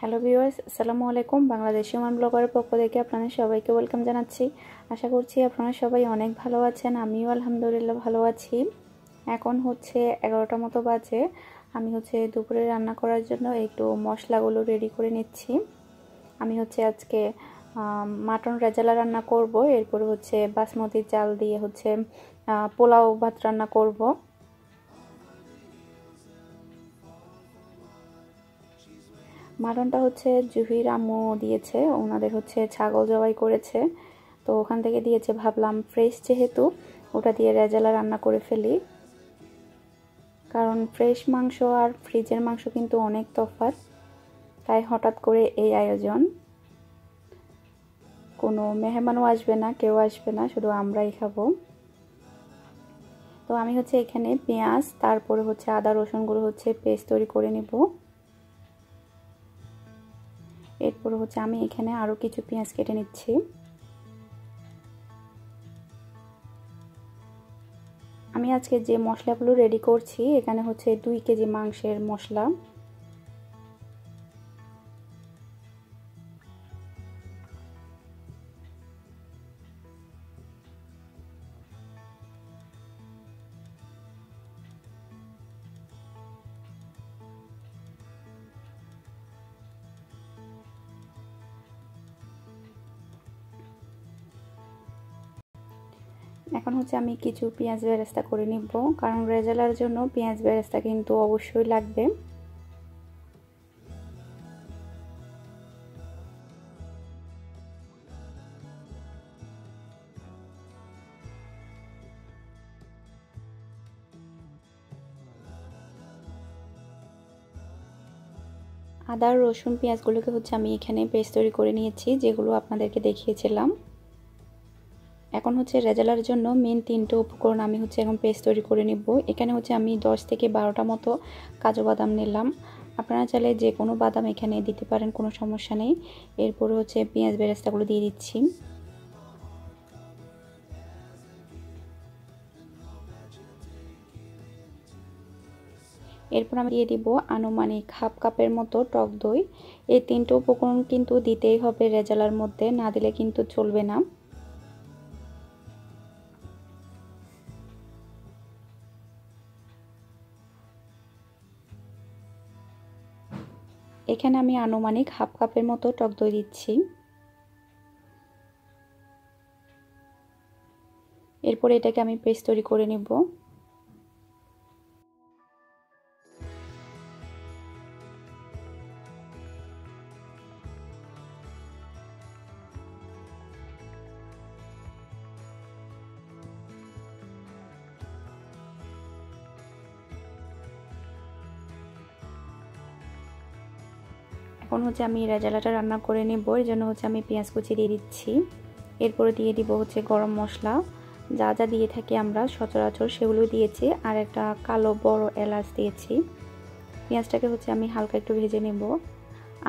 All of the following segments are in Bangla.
হ্যালো ভিউয়ার্স, আসসালামু আলাইকুম। বাংলাদেশি ওমান ব্লগারের পক্ষ থেকে আপনাদের সবাইকে ওয়েলকাম জানাচ্ছি। আশা করছি আপনারা সবাই অনেক ভালো আছেন। আমিও আলহামদুলিল্লাহ ভালো আছি। এখন হচ্ছে 11টা মতো বাজে। আমি দুপুরে রান্না করার জন্য একটু মশলাগুলো রেডি করে নিচ্ছি। আমি আজকে মাটন রেজালা রান্না করব। এরপরে বাসমতি চাল দিয়ে পোলাও ভাত রান্না করব। মাটনটা জুহির আম্মু দিয়েছে, ওনাদের ছাগল জবাই করেছে, তো ওখান থেকে দিয়েছে। ভাবলাম ফ্রেশ যেহেতু ওটা দিয়ে রেজালা রান্না করে ফেলি, কারণ ফ্রেশ মাংস আর ফ্রিজের মাংস কিন্তু অনেক তফাৎ। তাই হঠাৎ করে এই আয়োজন। কোনো মেহমানও আসবে না, কেউ আসবে না, শুধু আমরাই খাবো। তো আমি এখানে পেঁয়াজ, তারপরে আদা রসুনগুলো পেস্ট তৈরি করে নিব। এরপরে আমি এখানে আরও কিছু পেঁয়াজ কেটে নিচ্ছি। আমি আজকে যে মশলাগুলো রেডি করছি, এখানে 2 কেজি মাংসের মশলা। এখন আমি কিছু পেঁয়াজ বেরেস্তা করে নিব, কারণ রেজালার জন্য পেঁয়াজ বেরেস্তা কিন্তু অবশ্যই লাগবে। আদা রসুন পেঁয়াজগুলোকে আমি এখানে পেস্ট তৈরি করে নিয়েছি, যেগুলো আপনাদেরকে দেখিয়েছিলাম। এখন রেজালার জন্য মেন 3টে উপকরণ আমি এখন পেস্ট তৈরি করে নিব। এখানে আমি 10 থেকে 12টা মতো কাজু বাদাম নিলাম। আপনারা চাইলে যে কোনো বাদাম এখানে দিতে পারেন, কোনো সমস্যা নেই। এরপরে পেঁয়াজ বেরেস্তাগুলো দিয়ে দিচ্ছি। এরপর আমি দিয়ে দিব আনুমানিক হাফ কাপের মতো টক দই। এই 3টে উপকরণ কিন্তু দিতেই হবে রেজালার মধ্যে, না দিলে কিন্তু চলবে না। এখানে আমি আনুমানিক হাফ কাপের মতো টক দই দিচ্ছি। এরপরে এটাকে আমি পেস্ট তৈরি করে নিব। এখন আমি রেজালাটা রান্না করে নিব। এর জন্য আমি পেঁয়াজ কুচি দিয়ে দিচ্ছি। এরপরে দিয়ে দিব গরম মশলা, যা যা দিয়ে থাকি আমরা সচরাচর সেগুলো দিয়েছি, আর একটা কালো বড় এলাচ দিয়েছি। পেঁয়াজটাকে আমি হালকা একটু ভেজে নেব।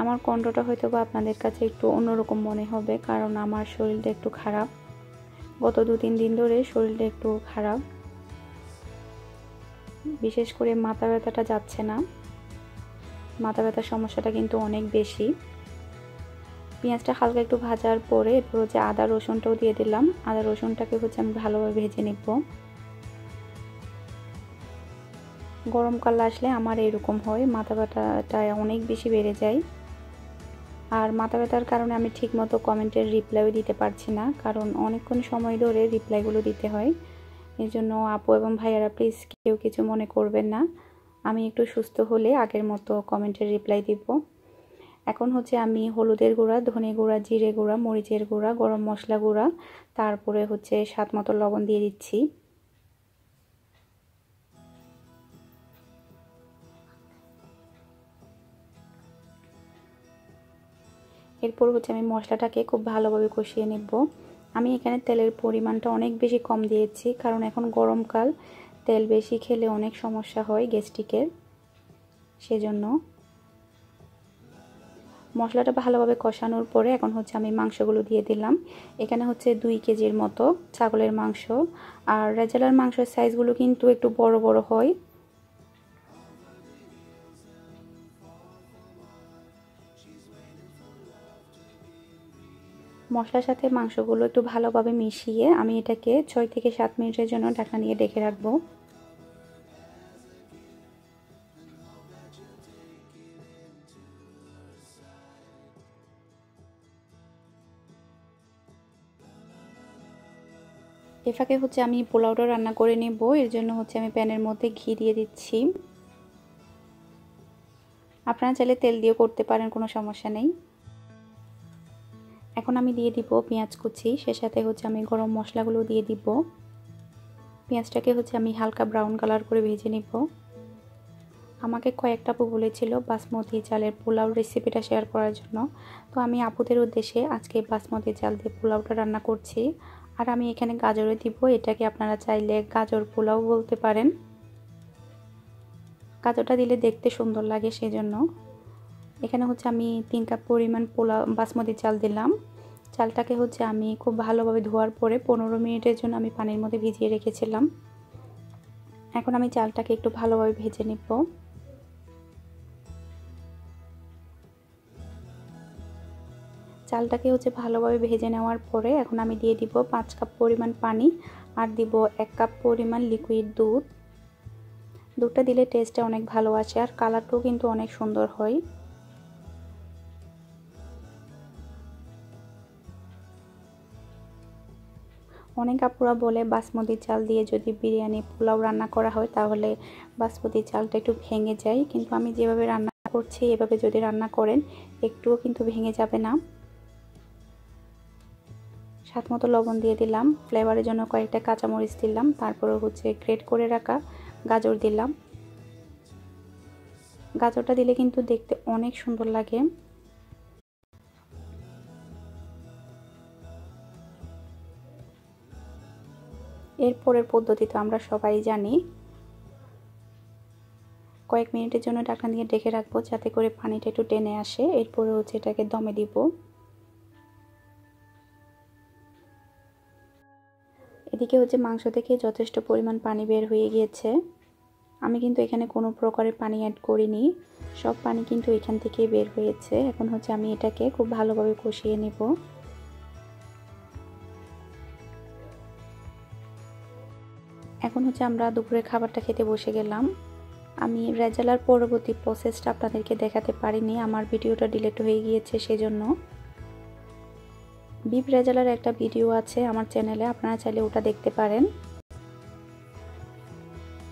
আমার কণ্ঠটা হয়তো বা আপনাদের কাছে একটু অন্যরকম মনে হবে, কারণ আমার শরীরটা একটু খারাপ। গত 2-3 দিন ধরে শরীরটা একটু খারাপ, বিশেষ করে মাথা ব্যথাটা যাচ্ছে না। মাথা ব্যথার সমস্যাটা কিন্তু অনেক বেশি। পেঁয়াজটা হালকা একটু ভাজার পরে এরপর আদা রসুনটাও দিয়ে দিলাম। আদা রসুনটাকে আমি ভালোভাবে ভেজে নেব। গরমকাল আসলে আমার এরকম হয়, মাথা ব্যথাটা অনেক বেশি বেড়ে যায়। আর মাথা ব্যথার কারণে আমি ঠিকমতো কমেন্টের রিপ্লাইও দিতে পারছি না, কারণ অনেকক্ষণ সময় ধরে রিপ্লাইগুলো দিতে হয়। এই জন্য আপু এবং ভাইয়ারা প্লিজ কেউ কিছু মনে করবেন না। আমি একটু সুস্থ হলে আগের মতো কমেন্টের রিপ্লাই দিব। এখন আমি হলুদের গুঁড়া, ধনে গুঁড়া, জিরে গুঁড়া, মরিচের গুঁড়া, গরম মশলা গুঁড়া, তারপরে স্বাদ মতো লবণ দিয়ে দিচ্ছি। এরপর আমি মশলাটাকে খুব ভালোভাবে কষিয়ে নেব। আমি এখানে তেলের পরিমাণটা অনেক বেশি কম দিয়েছি, কারণ এখন গরমকাল, তেল বেশি খেলে অনেক সমস্যা হয় গ্যাস্ট্রিকের, সেজন্য। মশলাটা ভালোভাবে কষানোর পরে এখন আমি মাংসগুলো দিয়ে দিলাম। এখানে 2 কেজির মতো ছাগলের মাংস, আর রেজালার মাংসের সাইজগুলো কিন্তু একটু বড় বড় হয়। মশলার সাথে মাংসগুলো একটু ভালোভাবে মিশিয়ে আমি এটাকে 6 থেকে 7 মিনিটের জন্য ঢাকনা দিয়ে ঢেকে রাখবো। এ ফাঁকে হচ্ছে আমি পোলাওটা রান্না করে নেব। এর জন্য হচ্ছে আমি প্যানের মধ্যে ঘি দিয়ে দিচ্ছি। আপনারা চাইলে তেল দিয়ে করতে পারেন, কোনো সমস্যা নেই। এখন আমি দিয়ে দিব পেঁয়াজ কুচি, সে সাথে হচ্ছে আমি গরম মশলাগুলো দিয়ে দিব। পেঁয়াজটাকে হচ্ছে আমি হালকা ব্রাউন কালার করে ভেজে নিব। আমাকে কয়েকটা আপু বলেছিল বাসমতি চালের পোলাও রেসিপিটা শেয়ার করার জন্য, তো আমি আপুদের উদ্দেশ্যে আজকে বাসমতি চাল দিয়ে পোলাওটা রান্না করছি। আর আমি এখানে গাজরে দিব, এটাকে আপনারা চাইলে গাজর পোলাও বলতে পারেন। গাজরটা দিলে দেখতে সুন্দর লাগে, সেজন্য। এখানে হচ্ছে আমি 3 কাপ পরিমাণ পোলাও বাসমতি চাল দিলাম। চালটাকে হচ্ছে আমি খুব ভালোভাবে ধোয়ার পরে 15 মিনিটের জন্য আমি পানির মধ্যে ভিজিয়ে রেখেছিলাম। এখন আমি চালটাকে একটু ভালোভাবে ভেজে নিব। চালটাকে হচ্ছে ভালোভাবে ভেজে নেওয়ার পরে এখন আমি দিয়ে দিব 5 কাপ পরিমাণ পানি আর দিব 1 কাপ পরিমাণ লিকুইড দুধ। দুধটা দিলে টেস্টটা অনেক ভালো আসে আর কালারটাও কিন্তু অনেক সুন্দর হয়। অনেক আপুরা বলে বাসমতি চাল দিয়ে যদি বিরিয়ানি পোলাও রান্না করা হয় তাহলে বাসমতি চালটা একটু ভেঙে যায়, কিন্তু আমি যেভাবে রান্না করছি এভাবে যদি রান্না করেন একটুও কিন্তু ভেঙে যাবে না। স্বাদ মতো লবণ দিয়ে দিলাম, ফ্লেভারের জন্য কয়েকটা কাঁচামরিচ দিলাম, তারপরে হচ্ছে গ্রেট করে রাখা গাজর দিলাম। গাজরটা দিলে কিন্তু দেখতে অনেক সুন্দর লাগে। এরপরের পদ্ধতি তো আমরা সবাই জানি। কয়েক মিনিটের জন্য ঢাকনা দিয়ে ঢেকে রাখবো যাতে করে পানিটা একটু টেনে আসে। এরপরে হচ্ছে এটাকে দমে দিব। এদিকে হচ্ছে মাংস থেকে যথেষ্ট পরিমাণ পানি বের হয়ে গিয়েছে। আমি কিন্তু এখানে কোনো প্রকারের পানি অ্যাড করিনি, সব পানি কিন্তু এখান থেকে বের হয়েছে। এখন হচ্ছে আমি এটাকে খুব ভালোভাবে কষিয়ে নেব। এখন হচ্ছে আমরা দুপুরের খাবারটা খেতে বসে গেলাম। আমি রেজালার পরবর্তী প্রসেসটা আপনাদেরকে দেখাতে পারিনি, আমার ভিডিওটা ডিলিট হয়ে গিয়েছে সেজন্য। বিফ রেজালার একটা ভিডিও আছে আমার চ্যানেলে, আপনারা চাইলে ওটা দেখতে পারেন।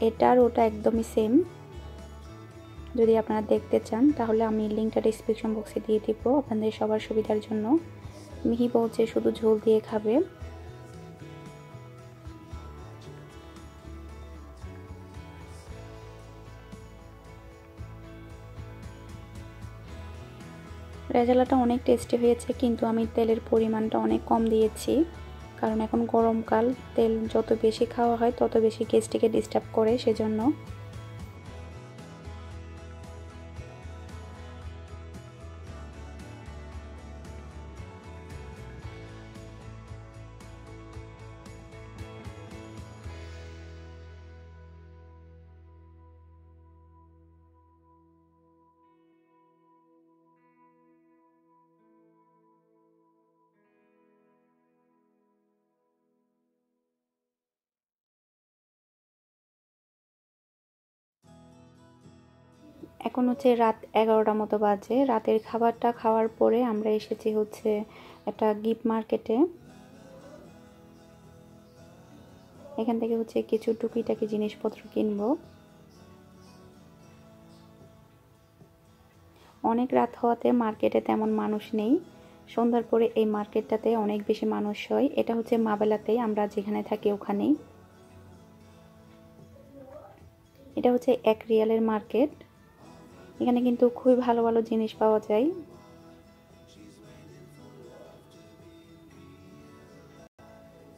এটা আর ওটা একদমই সেম। যদি আপনারা দেখতে চান তাহলে আমি লিঙ্কটা ডেসক্রিপশন বক্সে দিয়ে দিব আপনাদের সবার সুবিধার জন্য। মিহি বলছে শুধু ঝোল দিয়ে খাবে। রেজালাটা অনেক টেস্টি হয়েছে, কিন্তু আমি তেলের পরিমাণটা অনেক কম দিয়েছি, কারণ এখন গরমকাল, তেল যত বেশি খাওয়া হয় তত বেশি গ্যাস্ট্রিকে ডিস্টার্ব করে, সেজন্য। এখন হচ্ছে রাত 11টা মতো বাজে। রাতের খাবারটা খাওয়ার পরে আমরা এসেছি হচ্ছে একটা গিফট মার্কেটে। এখান থেকে হচ্ছে কিছু টুকিটাকি জিনিসপত্র কিনবো। অনেক রাত হওয়াতে মার্কেটে তেমন মানুষ নেই। সন্ধ্যার পরে এই মার্কেটটাতে অনেক বেশি মানুষ হয়। এটা হচ্ছে মাবেলাতেই, আমরা যেখানে থাকি ওখানেই। এটা হচ্ছে 1 রিয়ালের মার্কেট। এখানে কিন্তু খুবই ভালো ভালো জিনিস পাওয়া যায়।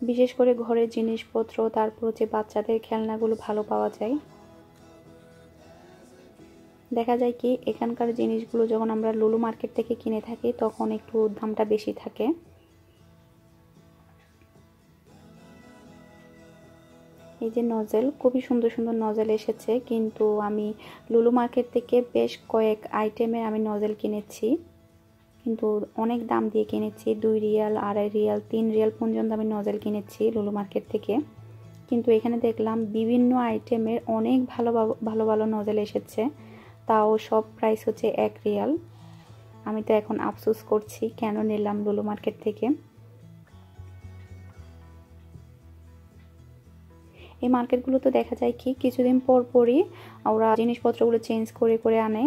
বিশেষ করে ঘরের জিনিসপত্র, তারপর হচ্ছে বাচ্চাদের খেলনাগুলো ভালো পাওয়া যায়। দেখা যায় কি এখানকার জিনিসগুলো যখন আমরা লুলু মার্কেট থেকে কিনে থাকি তখন একটু দামটা বেশি থাকে। এই যে নজেল, খুবই সুন্দর সুন্দর নজেল এসেছে, কিন্তু আমি লুলু মার্কেট থেকে বেশ কয়েক আইটেমের আমি নজেল কিনেছি। কিন্তু অনেক দাম দিয়ে কিনেছি, 2 রিয়াল, 2.5 রিয়াল, 3 রিয়াল পর্যন্ত আমি নজেল কিনেছি লুলু মার্কেট থেকে। কিন্তু এখানে দেখলাম বিভিন্ন আইটেমের অনেক ভালো ভালো ভালো নজেল এসেছে, তাও সব প্রাইস হচ্ছে 1 রিয়াল। আমি তো এখন আফসোস করছি কেন নিলাম লুলু মার্কেট থেকে। এই মার্কেটগুলো তো দেখা যায় কি কিছুদিন পর পরই ওরা জিনিসপত্রগুলো চেঞ্জ করে করে আনে,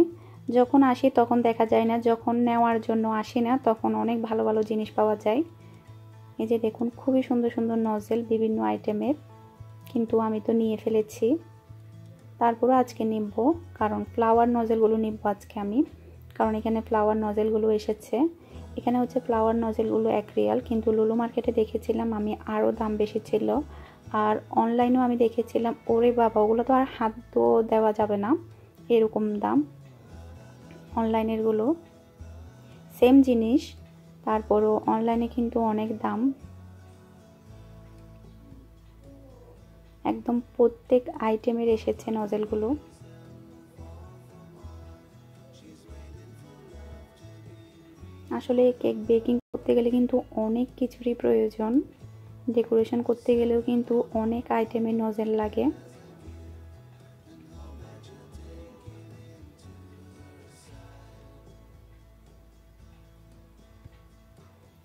যখন আসি তখন দেখা যায় না, যখন নেওয়ার জন্য আসি না তখন অনেক ভালো ভালো জিনিস পাওয়া যায়। এই যে দেখুন খুবই সুন্দর সুন্দর নজেল বিভিন্ন আইটেমের, কিন্তু আমি তো নিয়ে ফেলেছি, তারপরে আজকে নিব, কারণ ফ্লাওয়ার নজেলগুলো নিব আজকে আমি, কারণ এখানে ফ্লাওয়ার নজেলগুলো এসেছে। এখানে হচ্ছে ফ্লাওয়ার নজেলগুলো 1 রিয়াল, কিন্তু লুলু মার্কেটে দেখেছিলাম আমি আরও দাম বেশি ছিল। আর অনলাইনেও আমি দেখেছিলাম, ওরে বাবা ওগুলো তো আর হাত তো দেওয়া যাবে না এরকম দাম। অনলাইনেরগুলো সেম জিনিস, তারপরও অনলাইনে কিন্তু অনেক দাম, একদম প্রত্যেক আইটেমের এসেছে নজেলগুলো। আসলে কেক বেকিং করতে গেলে কিন্তু অনেক কিছুরই প্রয়োজন, ডেকোরেশন করতে গেলেও কিন্তু অনেক আইটেমের নজেল লাগে।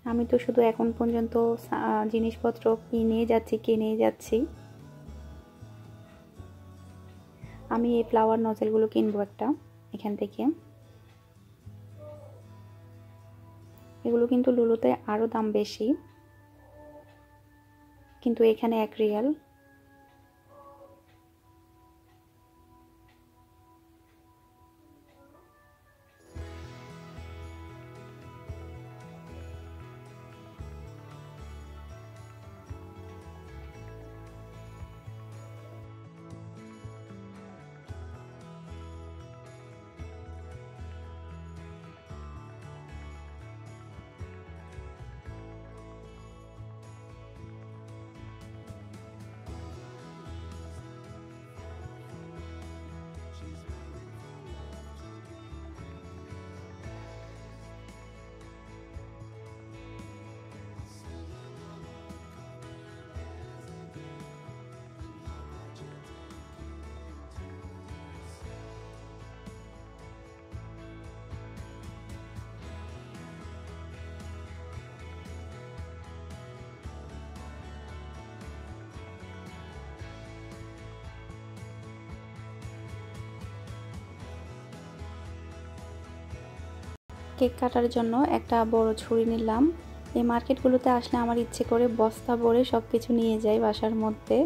আমি তো শুধু এখন পর্যন্ত জিনিসপত্র কিনেই যাচ্ছি। আমি এই ফ্লাওয়ার নজেলগুলো কিনবো একটা এখান থেকে। এগুলো কিন্তু লুলুতে আরও দাম বেশি, কিন্তু এখানে 1 রিয়াল। কেক কাটার জন্য একটা বড় ছুরি নিলাম। এই মার্কেটগুলোতে আসলে আমার ইচ্ছে করে বস্তা ভরে সব কিছু নিয়ে যাই বাসার মধ্যে,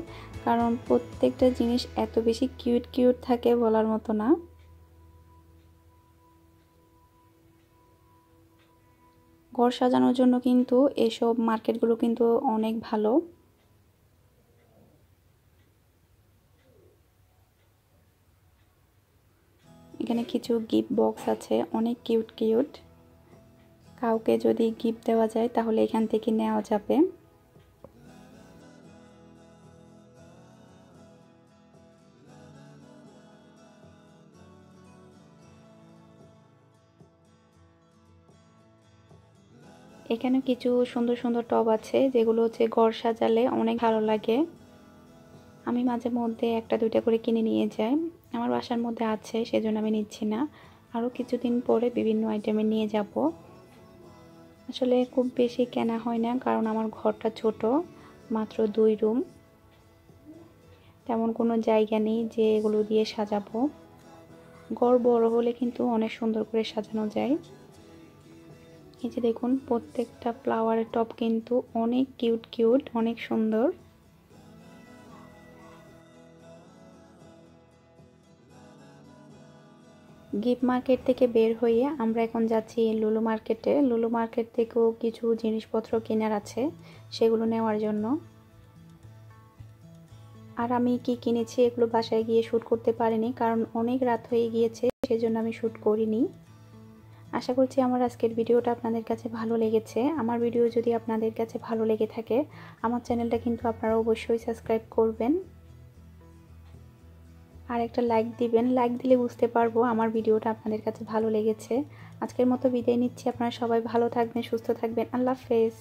কারণ প্রত্যেকটা জিনিস এত বেশি কিউট কিউট থাকে বলার মতো না। ঘর সাজানোর জন্য কিন্তু এসব মার্কেটগুলো কিন্তু অনেক ভালো। এখানে কিছু গিফট বক্স আছে অনেক কিউট কিউট, কাউকে যদি গিফট দেওয়া যায় তাহলে এখান থেকে নেওয়া যাবে। এখানে কিছু সুন্দর সুন্দর টব আছে যেগুলো হচ্ছে ঘর সাজালে অনেক ভালো লাগে। আমি মাঝে মধ্যে একটা দুইটা করে কিনে নিয়ে যাই, আমার বাসার মধ্যে আছে সেজন্য আমি নিচ্ছি না, আরও কিছুদিন পরে বিভিন্ন আইটেমে নিয়ে যাব। আসলে খুব বেশি কেনা হয় না, কারণ আমার ঘরটা ছোট, মাত্র 2 রুম, তেমন কোনো জায়গা নেই যে এগুলো দিয়ে সাজাবো। ঘর বড় হলে কিন্তু অনেক সুন্দর করে সাজানো যায়। এই যে দেখুন প্রত্যেকটা ফ্লাওয়ারের টব কিন্তু অনেক কিউট কিউট, অনেক সুন্দর। গিফট মার্কেট থেকে বের হয়ে আমরা এখন যাচ্ছি লুলু মার্কেটে। লুলু মার্কেট থেকেও কিছু জিনিসপত্র কেনার আছে, সেগুলো নেওয়ার জন্য। আর আমি কি কিনেছি এগুলো বাসায় গিয়ে শ্যুট করতে পারিনি, কারণ অনেক রাত হয়ে গিয়েছে, সেজন্য আমি শ্যুট করিনি। আশা করছি আমার আজকের ভিডিওটা আপনাদের কাছে ভালো লেগেছে। আমার ভিডিও যদি আপনাদের কাছে ভালো লেগে থাকে, আমার চ্যানেলটা কিন্তু আপনারা অবশ্যই সাবস্ক্রাইব করবেন। আর একটা লাইক দিবেন, লাইক দিলে বুঝতে পারবো আমার ভিডিওটা আপনাদের কাছে ভালো লেগেছে। আজকের মতো বিদায় নিচ্ছি, আপনারা সবাই ভালো থাকবেন, সুস্থ থাকবেন, আল্লাহ হাফেজ।